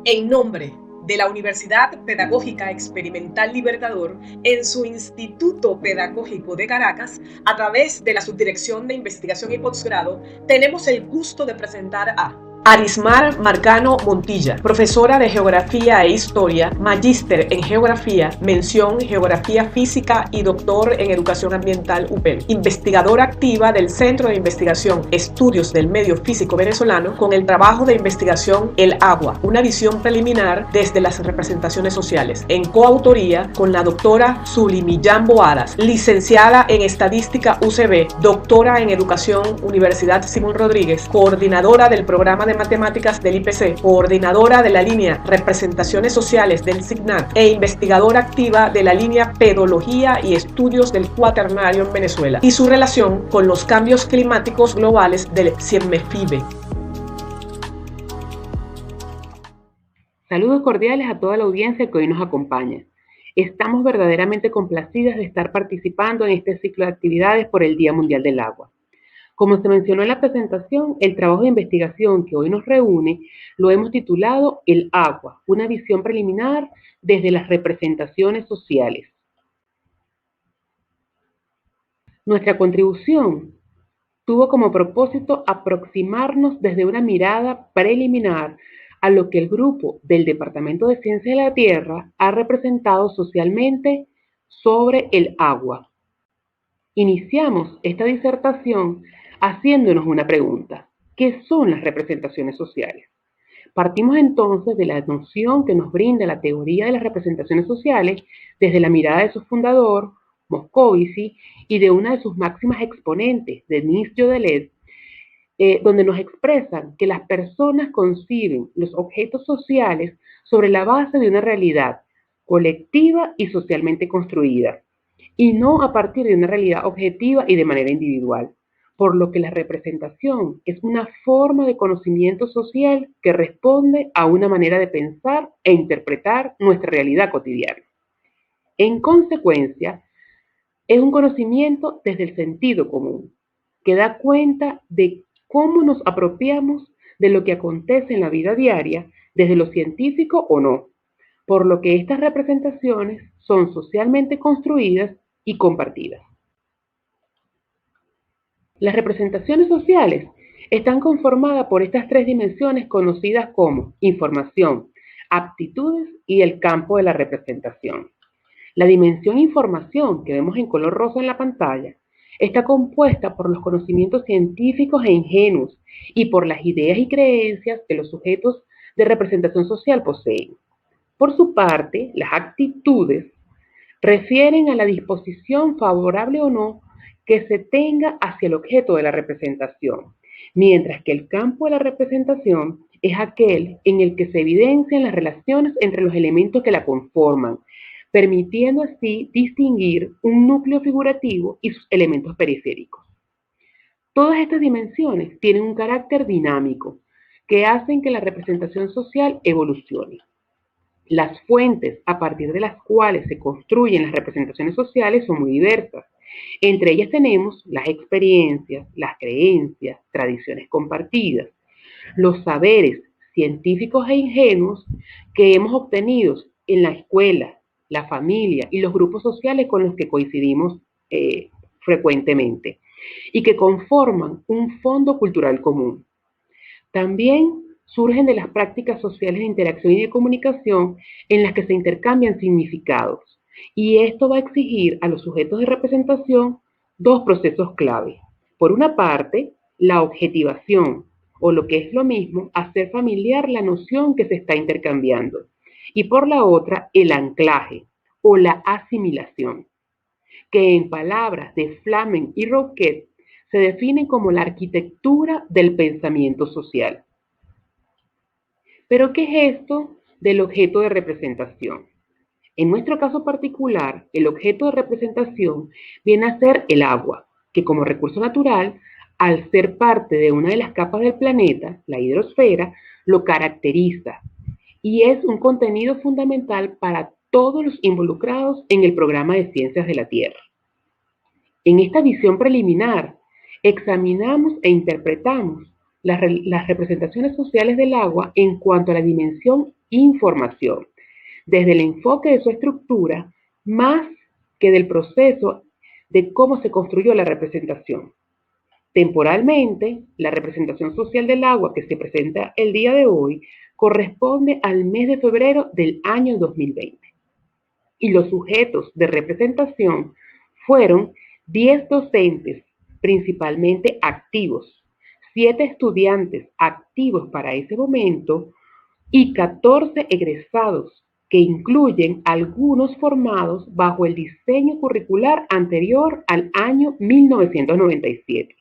En nombre de la Universidad Pedagógica Experimental Libertador, en su Instituto Pedagógico de Caracas, a través de la Subdirección de Investigación y Posgrado, tenemos el gusto de presentar a Arismar Marcano Montilla, profesora de Geografía e Historia, magíster en Geografía, mención Geografía Física y doctor en Educación Ambiental UPEL, investigadora activa del Centro de Investigación Estudios del Medio Físico Venezolano con el trabajo de investigación El Agua, una visión preliminar desde las representaciones sociales, en coautoría con la doctora Zulimillán Boadas, licenciada en Estadística UCB, doctora en Educación Universidad Simón Rodríguez, coordinadora del programa de Matemáticas del IPC, coordinadora de la línea Representaciones Sociales del SIGNAC e investigadora activa de la línea Pedología y Estudios del Cuaternario en Venezuela y su relación con los cambios climáticos globales del CIEMMEFIBE. Saludos cordiales a toda la audiencia que hoy nos acompaña. Estamos verdaderamente complacidas de estar participando en este ciclo de actividades por el Día Mundial del Agua. Como se mencionó en la presentación, el trabajo de investigación que hoy nos reúne lo hemos titulado El agua, una visión preliminar desde las representaciones sociales. Nuestra contribución tuvo como propósito aproximarnos desde una mirada preliminar a lo que el grupo del Departamento de Ciencia de la Tierra ha representado socialmente sobre el agua. Iniciamos esta disertación haciéndonos una pregunta: ¿qué son las representaciones sociales? Partimos entonces de la noción que nos brinda la teoría de las representaciones sociales desde la mirada de su fundador, Moscovici, y de una de sus máximas exponentes, Denis Diderot, donde nos expresan que las personas conciben los objetos sociales sobre la base de una realidad colectiva y socialmente construida, y no a partir de una realidad objetiva y de manera individual, por lo que la representación es una forma de conocimiento social que responde a una manera de pensar e interpretar nuestra realidad cotidiana. En consecuencia, es un conocimiento desde el sentido común, que da cuenta de cómo nos apropiamos de lo que acontece en la vida diaria, desde lo científico o no, por lo que estas representaciones son socialmente construidas y compartidas. Las representaciones sociales están conformadas por estas tres dimensiones conocidas como información, aptitudes y el campo de la representación. La dimensión información, que vemos en color rosa en la pantalla, está compuesta por los conocimientos científicos e ingenuos y por las ideas y creencias que los sujetos de representación social poseen. Por su parte, las actitudes refieren a la disposición favorable o no que se tenga hacia el objeto de la representación, mientras que el campo de la representación es aquel en el que se evidencian las relaciones entre los elementos que la conforman, permitiendo así distinguir un núcleo figurativo y sus elementos periféricos. Todas estas dimensiones tienen un carácter dinámico que hacen que la representación social evolucione. Las fuentes a partir de las cuales se construyen las representaciones sociales son muy diversas. Entre ellas tenemos las experiencias, las creencias, tradiciones compartidas, los saberes científicos e ingenuos que hemos obtenido en la escuela, la familia y los grupos sociales con los que coincidimos frecuentemente y que conforman un fondo cultural común. También surgen de las prácticas sociales de interacción y de comunicación en las que se intercambian significados, y esto va a exigir a los sujetos de representación dos procesos clave. Por una parte, la objetivación, o lo que es lo mismo, hacer familiar la noción que se está intercambiando, y por la otra, el anclaje, o la asimilación, que en palabras de Flamen y Rouquet se define como la arquitectura del pensamiento social. Pero, ¿qué es esto del objeto de representación? En nuestro caso particular, el objeto de representación viene a ser el agua, que como recurso natural, al ser parte de una de las capas del planeta, la hidrosfera, lo caracteriza y es un contenido fundamental para todos los involucrados en el programa de ciencias de la Tierra. En esta visión preliminar, examinamos e interpretamos las representaciones sociales del agua en cuanto a la dimensión información, desde el enfoque de su estructura, más que del proceso de cómo se construyó la representación. Temporalmente, la representación social del agua que se presenta el día de hoy corresponde al mes de febrero del año 2020. Y los sujetos de representación fueron 10 docentes, principalmente activos, 7 estudiantes activos para ese momento y 14 egresados, que incluyen algunos formados bajo el diseño curricular anterior al año 1997,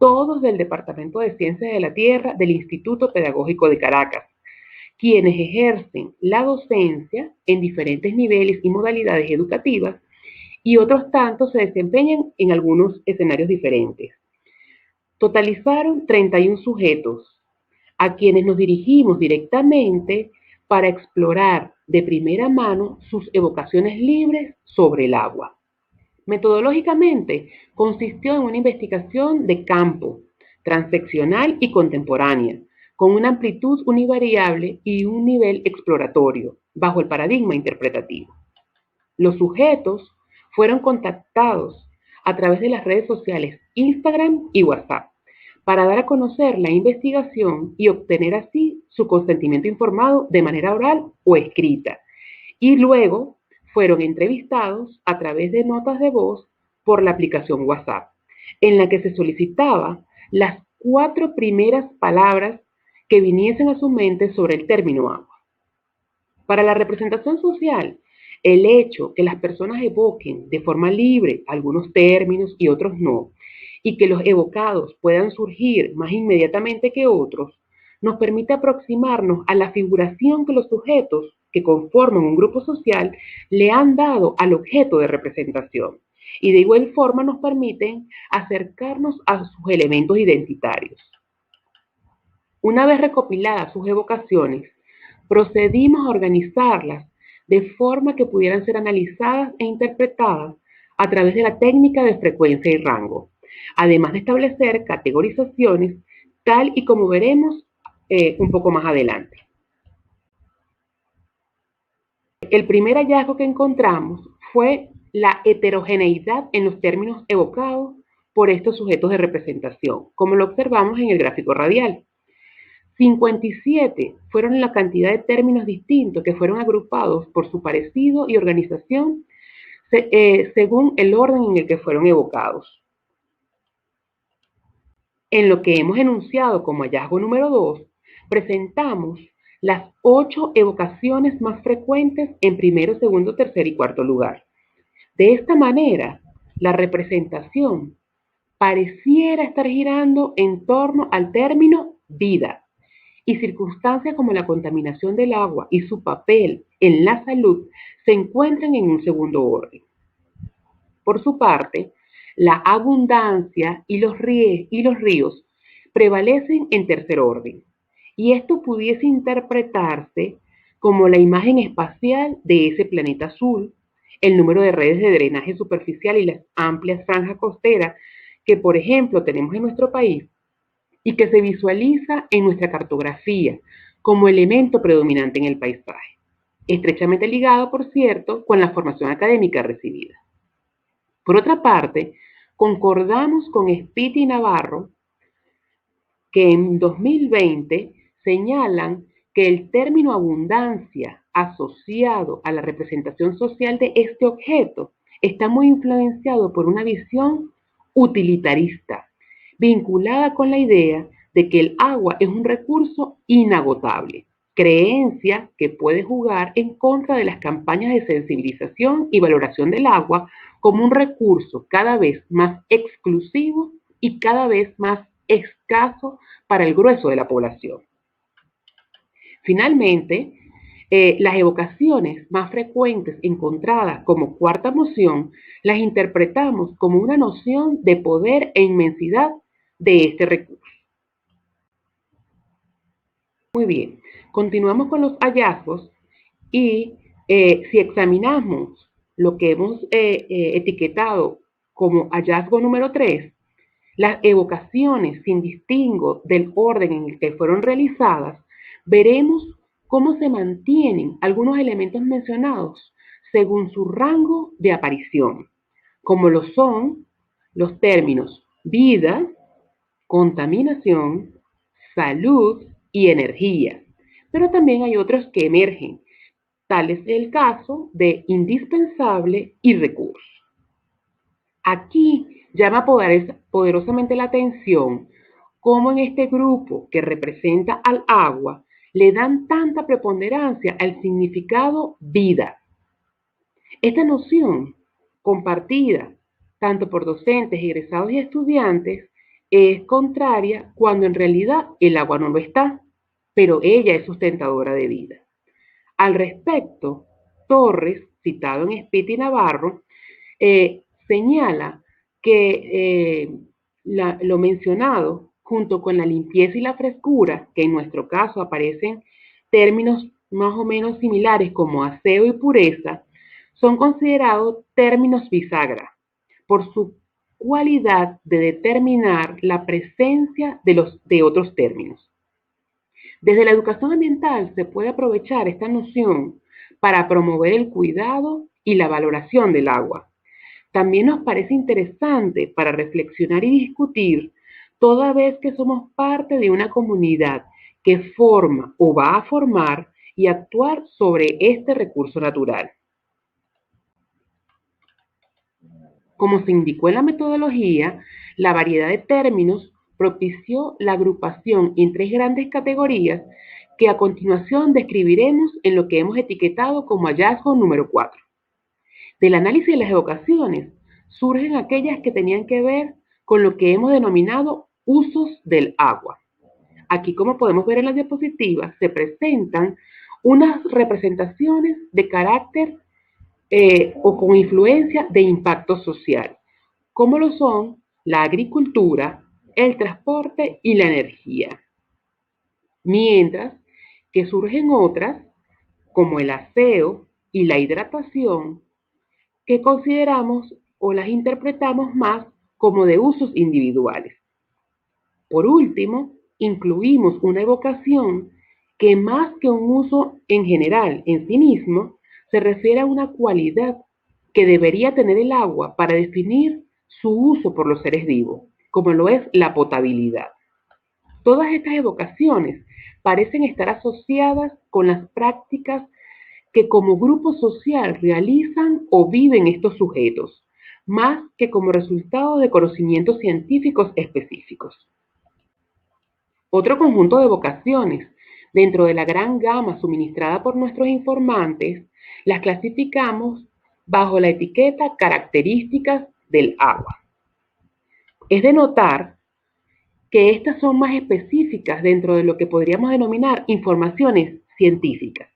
todos del Departamento de Ciencias de la Tierra del Instituto Pedagógico de Caracas, quienes ejercen la docencia en diferentes niveles y modalidades educativas, y otros tantos se desempeñan en algunos escenarios diferentes. Totalizaron 31 sujetos, a quienes nos dirigimos directamente para explorar de primera mano sus evocaciones libres sobre el agua. Metodológicamente, consistió en una investigación de campo, transeccional y contemporánea, con una amplitud univariable y un nivel exploratorio, bajo el paradigma interpretativo. Los sujetos fueron contactados a través de las redes sociales Instagram y WhatsApp para dar a conocer la investigación y obtener así su consentimiento informado de manera oral o escrita. Y luego fueron entrevistados a través de notas de voz por la aplicación WhatsApp, en la que se solicitaba las 4 primeras palabras que viniesen a su mente sobre el término agua. Para la representación social, el hecho que las personas evoquen de forma libre algunos términos y otros no, y que los evocados puedan surgir más inmediatamente que otros, nos permite aproximarnos a la figuración que los sujetos que conforman un grupo social le han dado al objeto de representación, y de igual forma nos permiten acercarnos a sus elementos identitarios. Una vez recopiladas sus evocaciones, procedimos a organizarlas de forma que pudieran ser analizadas e interpretadas a través de la técnica de frecuencia y rango, además de establecer categorizaciones, tal y como veremos un poco más adelante. El primer hallazgo que encontramos fue la heterogeneidad en los términos evocados por estos sujetos de representación, como lo observamos en el gráfico radial. 57 fueron la cantidad de términos distintos que fueron agrupados por su parecido y organización según el orden en el que fueron evocados. En lo que hemos enunciado como hallazgo número 2, presentamos las 8 evocaciones más frecuentes en primero, segundo, tercer y cuarto lugar. De esta manera, la representación pareciera estar girando en torno al término vida, y circunstancias como la contaminación del agua y su papel en la salud se encuentran en un segundo orden. Por su parte, la abundancia y los ríos prevalecen en tercer orden, y esto pudiese interpretarse como la imagen espacial de ese planeta azul, el número de redes de drenaje superficial y las amplias franjas costeras que, por ejemplo, tenemos en nuestro país, y que se visualiza en nuestra cartografía como elemento predominante en el paisaje, estrechamente ligado, por cierto, con la formación académica recibida. Por otra parte, concordamos con Spiti y Navarro, que en 2020 señalan que el término abundancia asociado a la representación social de este objeto está muy influenciado por una visión utilitarista, vinculada con la idea de que el agua es un recurso inagotable, creencia que puede jugar en contra de las campañas de sensibilización y valoración del agua como un recurso cada vez más exclusivo y cada vez más escaso para el grueso de la población. Finalmente, las evocaciones más frecuentes encontradas como cuarta moción las interpretamos como una noción de poder e inmensidad de este recurso. Muy bien, continuamos con los hallazgos y si examinamos lo que hemos etiquetado como hallazgo número 3, las evocaciones sin distingo del orden en el que fueron realizadas, veremos cómo se mantienen algunos elementos mencionados según su rango de aparición, como lo son los términos vida, contaminación, salud y energía. Pero también hay otros que emergen. Tal es el caso de indispensable y recurso. Aquí llama poderosamente la atención cómo en este grupo que representa al agua le dan tanta preponderancia al significado vida. Esta noción, compartida tanto por docentes, egresados y estudiantes, es contraria cuando en realidad el agua no lo está, pero ella es sustentadora de vida. Al respecto, Torres, citado en Spiti y Navarro, señala que lo mencionado, junto con la limpieza y la frescura, que en nuestro caso aparecen términos más o menos similares como aseo y pureza, son considerados términos bisagra por su cualidad de determinar la presencia de otros términos. Desde la educación ambiental se puede aprovechar esta noción para promover el cuidado y la valoración del agua. También nos parece interesante para reflexionar y discutir, toda vez que somos parte de una comunidad que forma o va a formar y actuar sobre este recurso natural. Como se indicó en la metodología, la variedad de términos propició la agrupación en 3 grandes categorías que a continuación describiremos en lo que hemos etiquetado como hallazgo número 4. Del análisis de las evocaciones surgen aquellas que tenían que ver con lo que hemos denominado usos del agua. Aquí, como podemos ver en las diapositivas, se presentan unas representaciones de carácter o con influencia de impacto social, como lo son la agricultura, el transporte y la energía. Mientras que surgen otras, como el aseo y la hidratación, que consideramos o las interpretamos más como de usos individuales. Por último, incluimos una evocación que más que un uso en general en sí mismo, se refiere a una cualidad que debería tener el agua para definir su uso por los seres vivos, como lo es la potabilidad. Todas estas evocaciones parecen estar asociadas con las prácticas que como grupo social realizan o viven estos sujetos, más que como resultado de conocimientos científicos específicos. Otro conjunto de vocaciones dentro de la gran gama suministrada por nuestros informantes, las clasificamos bajo la etiqueta características del agua. Es de notar que estas son más específicas dentro de lo que podríamos denominar informaciones científicas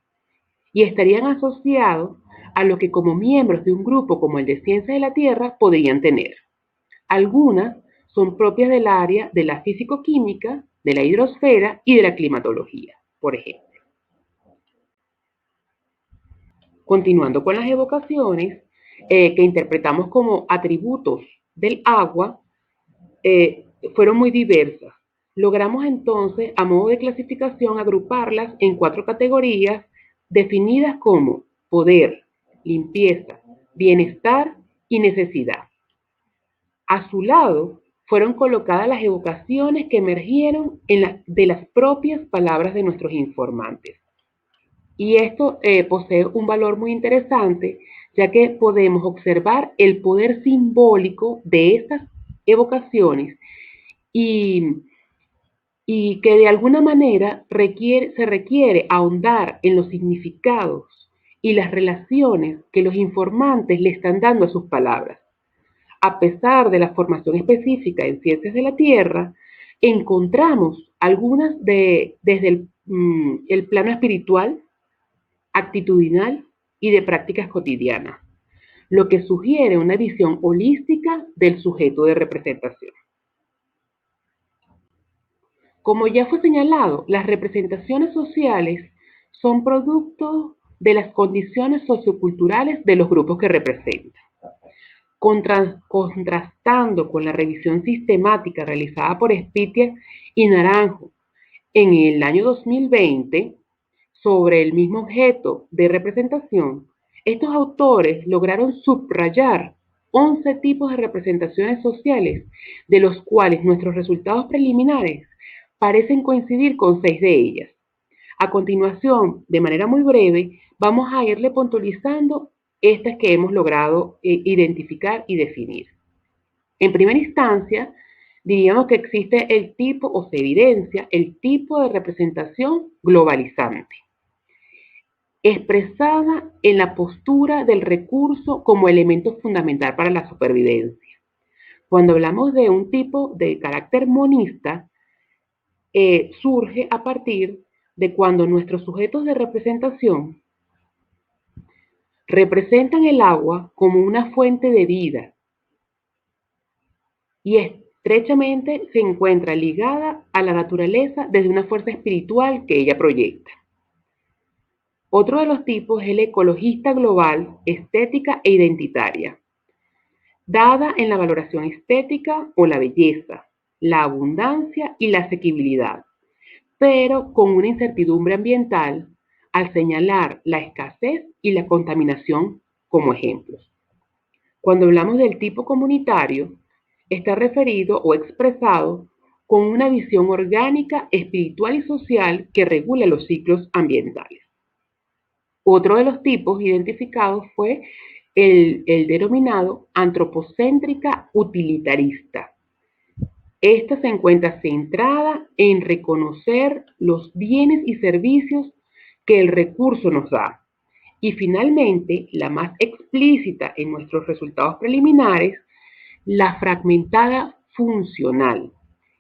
y estarían asociados a lo que como miembros de un grupo como el de Ciencias de la Tierra podrían tener. Algunas son propias del área de la físico-química, de la hidrosfera y de la climatología, por ejemplo. Continuando con las evocaciones que interpretamos como atributos del agua, fueron muy diversas. Logramos entonces, a modo de clasificación, agruparlas en 4 categorías definidas como poder, limpieza, bienestar y necesidad. A su lado fueron colocadas las evocaciones que emergieron de las propias palabras de nuestros informantes. Y esto posee un valor muy interesante, ya que podemos observar el poder simbólico de estas evocaciones y que de alguna manera se requiere ahondar en los significados y las relaciones que los informantes le están dando a sus palabras. A pesar de la formación específica en Ciencias de la Tierra, encontramos algunas desde el plano espiritual, actitudinal y de prácticas cotidianas, lo que sugiere una visión holística del sujeto de representación. Como ya fue señalado, las representaciones sociales son producto de las condiciones socioculturales de los grupos que representan. Contrastando con la revisión sistemática realizada por Spitia y Naranjo en el año 2020, sobre el mismo objeto de representación, estos autores lograron subrayar 11 tipos de representaciones sociales, de los cuales nuestros resultados preliminares parecen coincidir con 6 de ellas. A continuación, de manera muy breve, vamos a irle puntualizando estas que hemos logrado identificar y definir. En primera instancia, diríamos que existe el tipo, o se evidencia, el tipo de representación globalizante, expresada en la postura del recurso como elemento fundamental para la supervivencia. Cuando hablamos de un tipo de carácter monista, surge a partir de cuando nuestros sujetos de representación representan el agua como una fuente de vida y estrechamente se encuentra ligada a la naturaleza desde una fuerza espiritual que ella proyecta. Otro de los tipos es el ecologista global, estética e identitaria, dada en la valoración estética o la belleza, la abundancia y la asequibilidad, pero con una incertidumbre ambiental al señalar la escasez y la contaminación como ejemplos. Cuando hablamos del tipo comunitario, está referido o expresado con una visión orgánica, espiritual y social que regula los ciclos ambientales. Otro de los tipos identificados fue el denominado antropocéntrica utilitarista. Esta se encuentra centrada en reconocer los bienes y servicios que el recurso nos da. Y finalmente, la más explícita en nuestros resultados preliminares, la fragmentada funcional,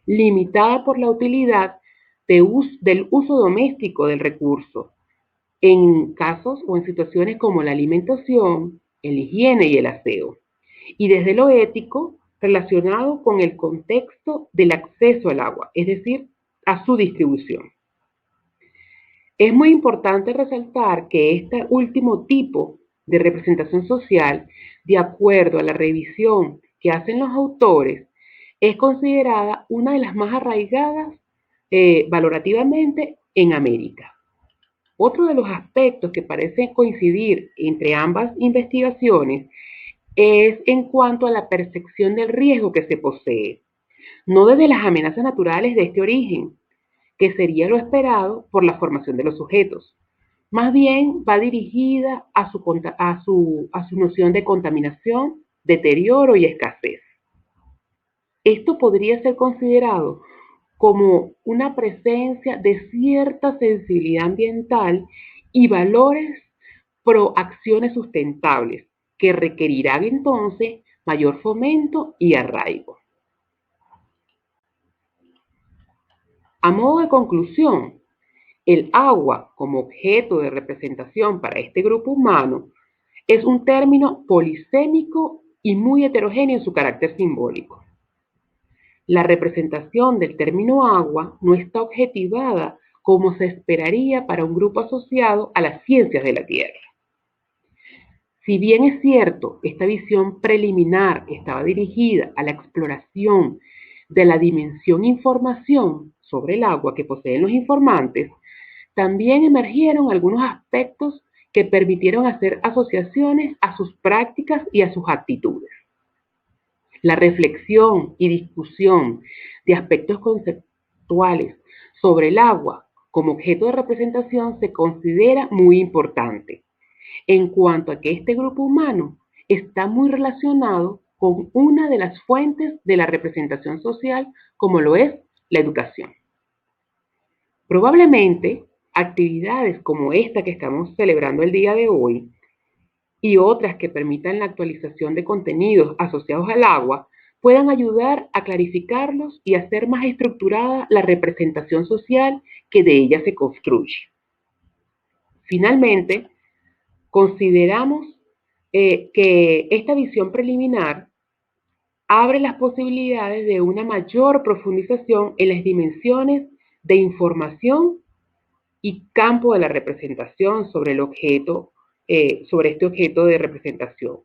limitada por la utilidad del uso doméstico del recurso, en casos o en situaciones como la alimentación, la higiene y el aseo. Y desde lo ético, relacionado con el contexto del acceso al agua, es decir, a su distribución. Es muy importante resaltar que este último tipo de representación social, de acuerdo a la revisión que hacen los autores, es considerada una de las más arraigadas valorativamente en América. Otro de los aspectos que parecen coincidir entre ambas investigaciones es en cuanto a la percepción del riesgo que se posee, no desde las amenazas naturales de este origen, que sería lo esperado por la formación de los sujetos. Más bien va dirigida a su noción de contaminación, deterioro y escasez. Esto podría ser considerado como una presencia de cierta sensibilidad ambiental y valores pro acciones sustentables, que requerirán entonces mayor fomento y arraigo. A modo de conclusión, el agua como objeto de representación para este grupo humano es un término polisémico y muy heterogéneo en su carácter simbólico. La representación del término agua no está objetivada como se esperaría para un grupo asociado a las ciencias de la Tierra. Si bien es cierto, esta visión preliminar estaba dirigida a la exploración de la dimensión información sobre el agua que poseen los informantes, también emergieron algunos aspectos que permitieron hacer asociaciones a sus prácticas y a sus actitudes. La reflexión y discusión de aspectos conceptuales sobre el agua como objeto de representación se considera muy importante, en cuanto a que este grupo humano está muy relacionado con una de las fuentes de la representación social, como lo es la educación. Probablemente, actividades como esta que estamos celebrando el día de hoy y otras que permitan la actualización de contenidos asociados al agua puedan ayudar a clarificarlos y hacer más estructurada la representación social que de ella se construye. Finalmente, consideramos que esta visión preliminar abre las posibilidades de una mayor profundización en las dimensiones de información y campo de la representación sobre el objeto, sobre este objeto de representación,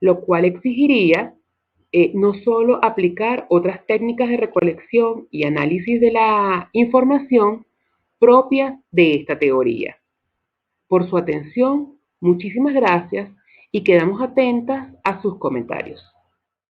lo cual exigiría no solo aplicar otras técnicas de recolección y análisis de la información propias de esta teoría, por su atención, muchísimas gracias y quedamos atentas a sus comentarios.